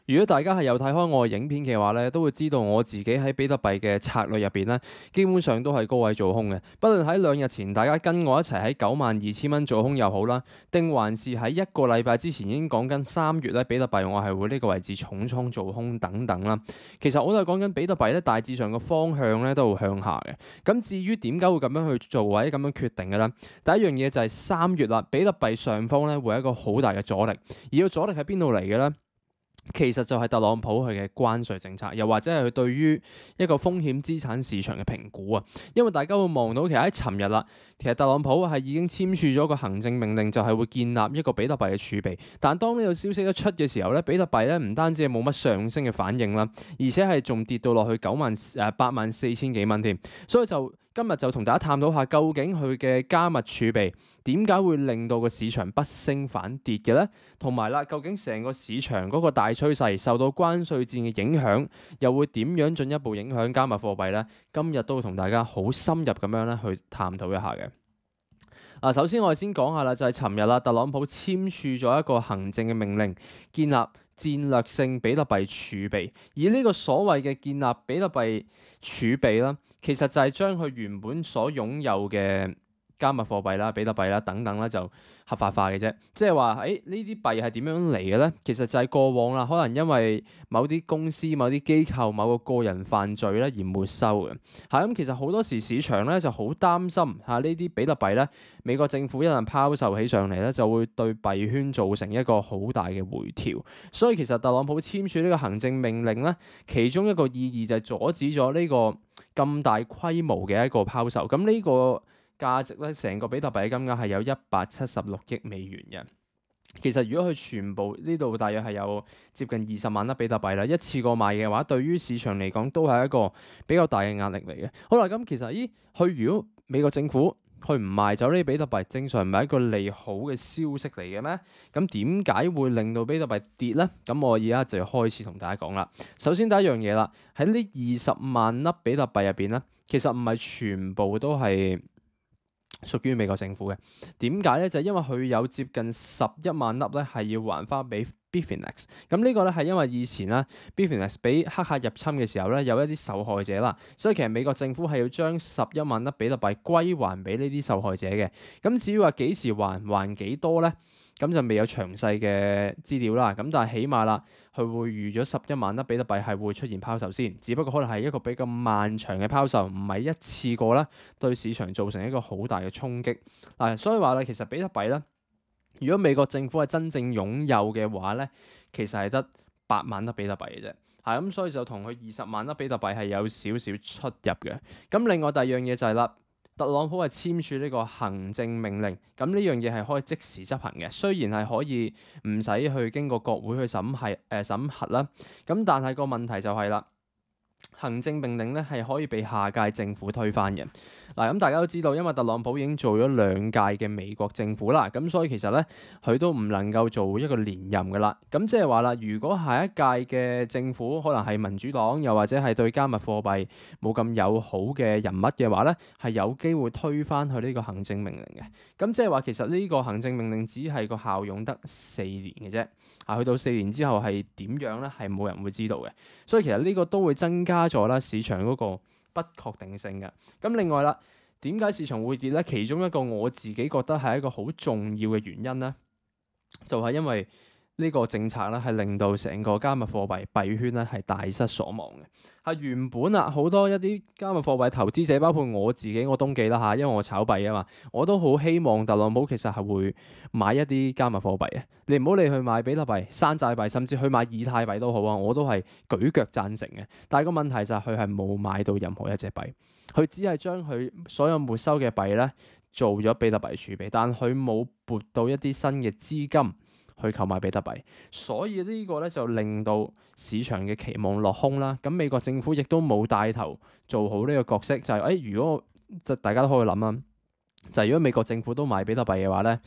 如果大家係有睇開我嘅影片嘅話咧，都會知道我自己喺比特幣嘅策略入邊咧，基本上都係高位做空嘅。不論喺2日前大家跟我一齊喺92,000蚊做空又好啦，定還是喺1個禮拜之前已經講緊3月咧，比特幣我係會呢個位置重倉做空等等啦。其實我都係講緊比特幣咧，大致上個方向咧都會向下嘅。咁至於點解會咁樣去做或者咁樣決定嘅咧？第一樣嘢就係3月啦，比特幣上方咧會有一個好大嘅阻力，而個阻力喺邊度嚟嘅咧？其實就係特朗普佢嘅關稅政策，又或者係佢對於一個風險資產市場嘅評估啊。因為大家會望到其實喺尋日啦，其實特朗普係已經簽署咗個行政命令，就係會建立一個比特幣嘅儲備。但當呢個消息一出嘅時候咧，比特幣咧唔單止係冇乜上升嘅反應啦，而且係仲跌到落去84000幾蚊添。所以今日就同大家探討下，究竟佢嘅加密儲備點解會令到個市場不升反跌嘅咧？同埋啦，究竟成個市場嗰個大趨勢受到關稅戰嘅影響，又會點樣進一步影響加密貨幣咧？今日都會同大家好深入咁樣咧去探討一下嘅。首先我哋先講下啦，就係尋日啦，特朗普簽署咗一個行政嘅命令，建立戰略性比特幣儲備。而呢個所謂嘅建立比特幣儲備啦，其實就係將佢原本所擁有嘅加密貨幣啦、比特幣啦等等啦，就合法化嘅啫。即係話，呢啲幣係點樣嚟嘅咧？其實就係過往啦，可能因為某啲公司、某啲機構、某個個人犯罪咧而沒收嘅。咁其實好多時市場咧就好擔心呢啲比特幣咧，美國政府一旦拋售起上嚟咧，就會對幣圈造成一個好大嘅回調。所以其實特朗普簽署呢個行政命令咧，其中一個意義就係阻止咗呢個咁大規模嘅一個拋售。咁呢個價值咧，成個比特幣嘅金額係有176億美元嘅。其實如果佢全部呢度大約係有接近20萬粒比特幣啦，一次過賣嘅話，對於市場嚟講都係一個比較大嘅壓力嚟嘅。好啦，咁其實佢如果美國政府佢唔賣走呢啲比特幣，正常唔係一個利好嘅消息嚟嘅咩？咁點解會令到比特幣跌咧？咁我而家就要開始同大家講啦。首先第一樣嘢啦，喺呢20萬粒比特幣入邊咧，其實唔係全部都係屬於美國政府嘅。點解咧？就係因為佢有接近11萬粒咧，係要還翻俾 Bitfinex。咁呢個咧係因為以前咧 Bitfinex 俾黑客入侵嘅時候咧，有一啲受害者啦，所以其實美國政府係要將11萬粒比特幣歸還俾呢啲受害者嘅。咁至於話幾時還幾多咧？咁就未有詳細嘅資料啦。咁但係起碼啦，佢會預咗11萬粒比特幣係會出現拋售先，只不過可能係一個比較漫長嘅拋售，唔係一次過啦，對市場造成一個好大嘅衝擊。所以話咧，其實比特幣咧，如果美國政府係真正擁有嘅話咧，其實係得8萬粒比特幣嘅啫。咁所以就同佢20萬粒比特幣係有少少出入嘅。咁另外第二樣嘢就係啦。特朗普係簽署呢個行政命令，咁呢樣嘢係可以即時執行嘅。雖然係可以唔使去經過國會去審核啦，咁但係個問題就係啦，行政命令咧係可以被下屆政府推翻嘅。咁大家都知道，因為特朗普已經做咗2屆嘅美國政府啦，咁所以其實咧佢都唔能夠做一個連任噶啦。咁即係話啦，如果下一屆嘅政府可能係民主黨，又或者係對加密貨幣冇咁友好嘅人物嘅話咧，係有機會推翻佢呢個行政命令嘅。咁即係話其實呢個行政命令只係個效用得4年嘅啫。去到4年之後係點樣咧？係冇人會知道嘅。所以其實呢個都會增加咗啦市場嗰個不確定性嘅。咁另外啦，點解市場會跌咧？其中一個我自己覺得係一個好重要嘅原因咧，就係因為呢個政策咧係令到成個加密貨幣幣圈咧係大失所望嘅。原本好多一啲加密貨幣投資者，包括我自己，我登記啦因為我炒幣啊嘛，我都好希望特朗普其實係會買一啲加密貨幣嘅。你唔好理去買比特幣、山寨幣，甚至去買以太幣都好啊，我都係舉腳贊成嘅。但係個問題就係佢係冇買到任何一隻幣，佢只係將佢所有沒收嘅幣咧做咗比特幣儲備，但佢冇撥到一啲新嘅資金去購買比特幣，所以呢個咧就令到市場嘅期望落空啦。咁美國政府亦都冇帶頭做好呢個角色，就係如果大家都可以諗啦，就係如果美國政府都買比特幣嘅話咧，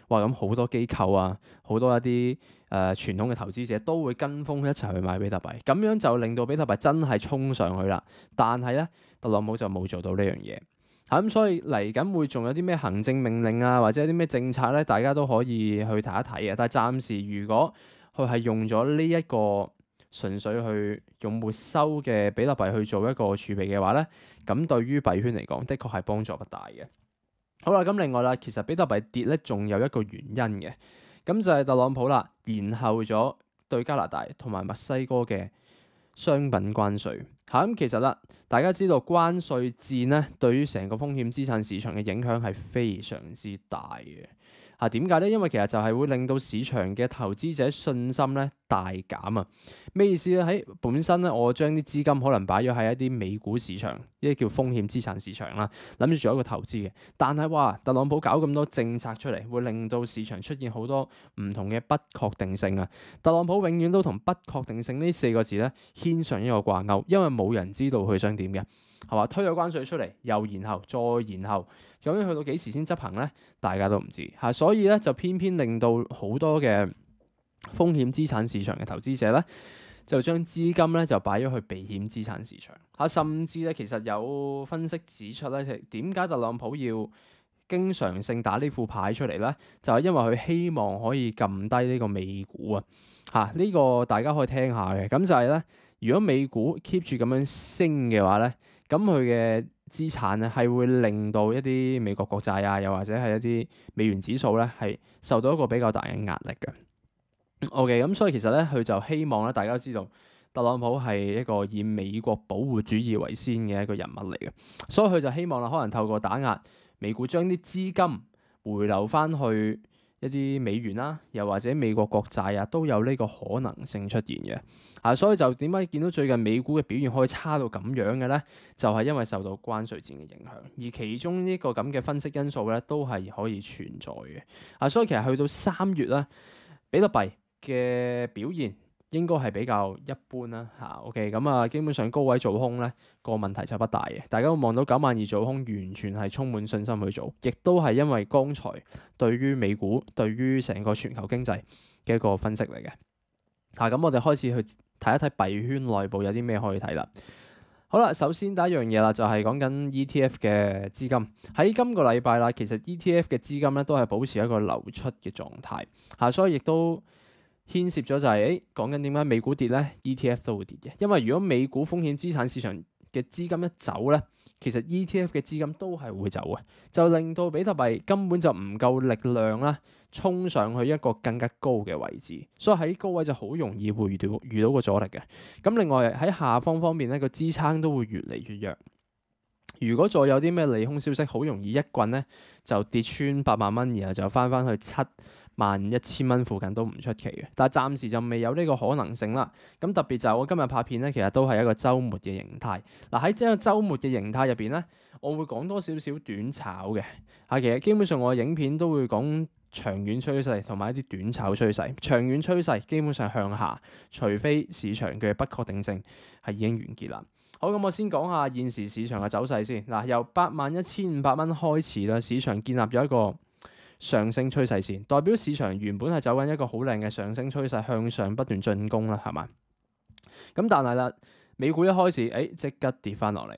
咁好多機構啊，好多一啲傳統嘅投資者都會跟風一齊去買比特幣，咁樣就令到比特幣真係衝上去啦。但係咧，特朗普就冇做到呢樣嘢。咁所以嚟緊會仲有啲咩行政命令啊，或者有啲咩政策咧，大家都可以去睇一睇嘅。但係暫時如果佢係用咗呢一個純粹去用沒收嘅比特幣去做一個儲備嘅話咧，咁對於幣圈嚟講，的確係幫助不大嘅。好啦，咁另外啦，其實比特幣跌咧，仲有一個原因嘅，咁就係特朗普啦，延後咗對加拿大同埋墨西哥嘅商品關稅嚇。咁其實啦，大家知道關稅戰咧，對於成個風險資產市場嘅影響係非常之大嘅。點解咧？因為其實就係會令到市場嘅投資者信心咧大減啊！咩意思咧？喺本身咧，我將啲資金可能擺咗喺一啲美股市場，呢啲叫風險資產市場啦，諗住做一個投資嘅。但係哇，特朗普搞咁多政策出嚟，會令到市場出現好多唔同嘅不確定性啊！特朗普永遠都同不確定性呢四個字咧牽上一個掛鈎，因為冇人知道佢想點嘅。係嘛？推咗關稅出嚟，又延後，再延後，究竟去到幾時先執行咧？大家都唔知嚇，所以咧就偏偏令到好多嘅風險資產市場嘅投資者咧，就將資金咧就擺咗去避險資產市場嚇，甚至咧其實有分析指出咧，點解特朗普要經常性打呢副牌出嚟咧？就係因為佢希望可以撳低呢個美股啊嚇，呢個大家可以聽下嘅。咁就係咧，如果美股 keep 住咁樣升嘅話咧，咁佢嘅資產咧係會令到一啲美國國債啊，又或者係一啲美元指數咧係受到一個比較大嘅壓力嘅。OK，咁所以其實咧佢就希望咧大家知道特朗普係一個以美國保護主義為先嘅一個人物嚟嘅，所以佢就希望啦可能透過打壓美股，將啲資金回流翻去一啲美元啦，又或者美國國債啊，都有呢個可能性出現嘅。所以就點解見到最近美股嘅表現可以差到咁樣嘅咧？就係因為受到關稅戰嘅影響，而其中呢個咁嘅分析因素咧，都係可以存在嘅。所以其實去到3月咧，比特幣嘅表現應該係比較一般啦。OK，咁基本上高位做空咧個問題就不大嘅。大家會望到92,000做空，完全係充滿信心去做，亦都係因為剛才對於美股、對於成個全球經濟嘅一個分析嚟嘅。咁我哋開始去睇一睇幣圈內部有啲咩可以睇啦。好啦，首先第一樣嘢啦，就係講緊 ETF 嘅資金喺今個禮拜啦。其實 ETF 嘅資金咧都係保持一個流出嘅狀態，所以亦都牽涉咗就係講緊點解美股跌咧 ，ETF 都會跌嘅。因為如果美股風險資產市場嘅資金一走咧，其實 ETF 嘅資金都係會走嘅，就令到比特幣根本就唔夠力量啦，衝上去一個更加高嘅位置，所以喺高位就好容易會遇到個阻力嘅。咁另外喺下方面咧，個支撐都會越嚟越弱。如果再有啲咩利空消息，好容易一棍咧就跌穿8萬蚊，然後就翻去71000蚊附近都唔出奇嘅。但係暫時就未有呢個可能性啦。咁特別就係我今日拍片咧，其實都係一個週末嘅形態。喺即係週末嘅形態入邊咧，我會講多少少短炒嘅。其實基本上我嘅影片都會講長遠趨勢同埋一啲短炒趨勢。長遠趨勢基本上向下，除非市場嘅不確定性係已經完結啦。好，咁我先講下現時市場嘅走勢先。由81,500蚊開始啦，市場建立咗一個上升趨勢線，代表市場原本係走緊一個好靚嘅上升趨勢，向上不斷進攻啦，係嘛？咁但係啦，美股一開始即刻跌翻落嚟。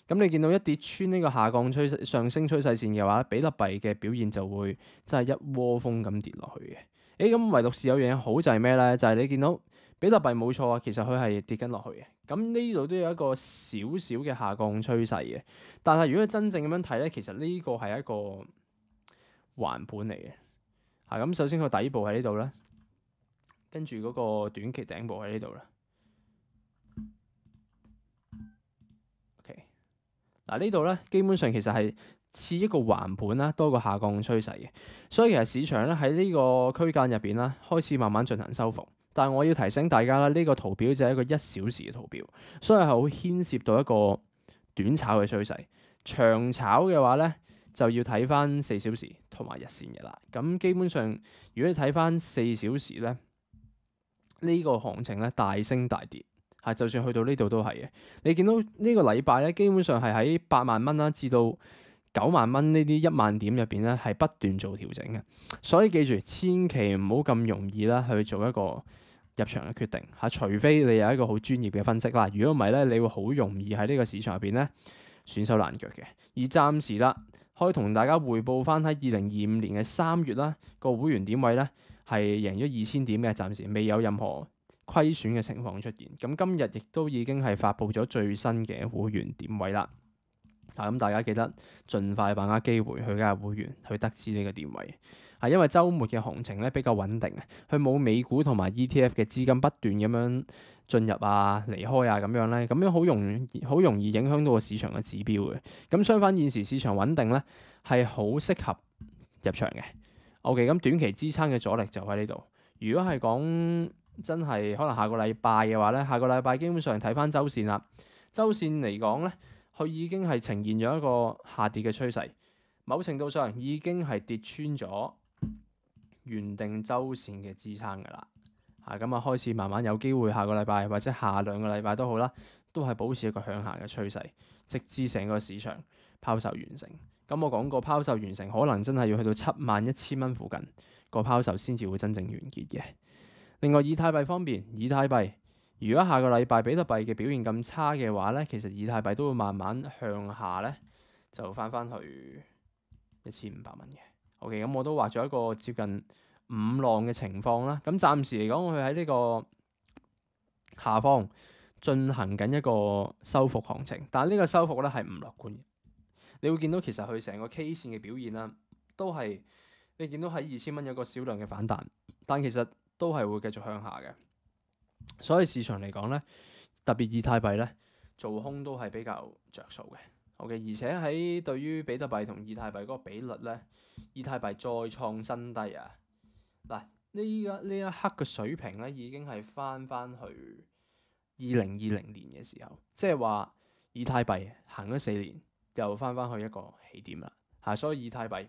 咁你見到一跌穿呢個下降趨勢上升趨勢線嘅話，比特幣嘅表現就會真係一窩蜂咁跌落去嘅。咁唯獨是有樣嘢好就係咩咧？就係你見到比特幣冇錯啊，其實佢係跌緊落去嘅。咁呢度都有一個少少嘅下降趨勢嘅。但係如果真正咁樣睇咧，其實呢個係一個橫盤嚟嘅。咁首先個底部喺呢度啦，跟住嗰個短期頂部喺呢度啦。呢度咧，基本上其實係似一個橫盤啦，多過下降趨勢嘅。所以其實市場咧喺呢個區間入邊啦，開始慢慢進行修復。但係我要提醒大家啦，呢個圖表就係一個1小時嘅圖表，所以係好牽涉到一個短炒嘅趨勢。長炒嘅話咧，就要睇翻4小時同埋日線嘅啦。咁基本上，如果你睇翻4小時咧，呢個行情咧大升大跌。就算去到呢度都係嘅。你見到呢個禮拜咧，基本上係喺8萬蚊啦，至到9萬蚊呢啲1萬點入邊咧，係不斷做調整嘅。所以記住，千祈唔好咁容易啦去做一個入場嘅決定除非你有一個好專業嘅分析啦。如果唔係咧，你會好容易喺呢個市場入邊咧損手爛腳嘅。而暫時啦，可以同大家匯報翻喺2025年嘅3月啦，個會員點位咧係贏咗2000點嘅，暫時未有任何虧損嘅情況出現。咁今日亦都已經係發布咗最新嘅會員點位啦。咁大家記得盡快把握機會去加入會員，去得知呢個點位。因為週末嘅行情咧比較穩定，佢冇美股同埋 ETF 嘅資金不斷咁樣進入啊、離開啊咁樣咧，咁樣好容易影響到個市場嘅指標嘅。咁相反，現時市場穩定咧係好適合入場嘅。OK，咁短期支撐嘅阻力就喺呢度。如果係講真係可能下個禮拜嘅話咧，下個禮拜基本上睇翻週線啦。週線嚟講咧，佢已經係呈現咗一個下跌嘅趨勢，某程度上已經係跌穿咗原定週線嘅支撐㗎啦。咁開始慢慢有機會下個禮拜或者下兩個禮拜都好啦，都係保持一個向下嘅趨勢，直至成個市場拋售完成。咁我講過拋售完成可能真係要去到71,000蚊附近個拋售先至會真正完結嘅。另外以太幣方面，以太幣如果下個禮拜比特幣嘅表現咁差嘅話咧，其實以太幣都會慢慢向下咧，就翻去1,500蚊嘅。OK，咁我都畫咗一個接近5浪嘅情況啦。咁暫時嚟講，佢喺呢個下方進行緊一個收復行情，但係呢個收復咧係唔樂觀嘅。你會見到其實佢成個 K 線嘅表現啦，都係你見到喺2,000蚊有個少量嘅反彈，但其實都係會繼續向下嘅。所以市場嚟講咧，特別以太幣咧做空都係比較着數嘅。OK，而且喺對於比特幣同以太幣嗰個比率咧，以太幣再創新低啊！嗱，呢一刻嘅水平咧已經係翻去2020年嘅時候，即係話以太幣行咗4年，又翻去一個起點啦。所以以太幣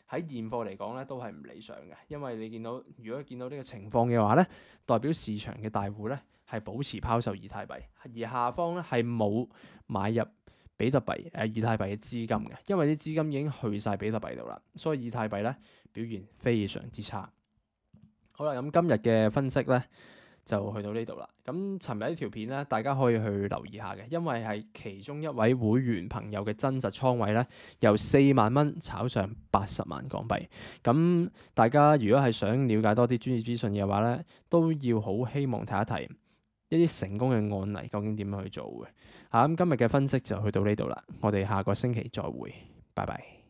喺現貨嚟講咧都係唔理想嘅，因為你見到如果見到呢個情況嘅話咧，代表市場嘅大戶咧係保持拋售以太幣，而下方咧係冇買入比特幣以太幣嘅資金嘅，因為啲資金已經去晒比特幣度啦，所以以太幣咧表現非常之差。好啦，咁今日嘅分析咧就去到呢度啦。咁尋日呢條片咧，大家可以去留意下嘅，因為係其中一位會員朋友嘅真實倉位咧，由4萬蚊炒上80萬港幣。咁大家如果係想了解多啲專業資訊嘅話咧，都要好希望睇一睇一啲成功嘅案例究竟點樣去做嘅。咁今日嘅分析就去到呢度啦，我哋下個星期再會，拜拜。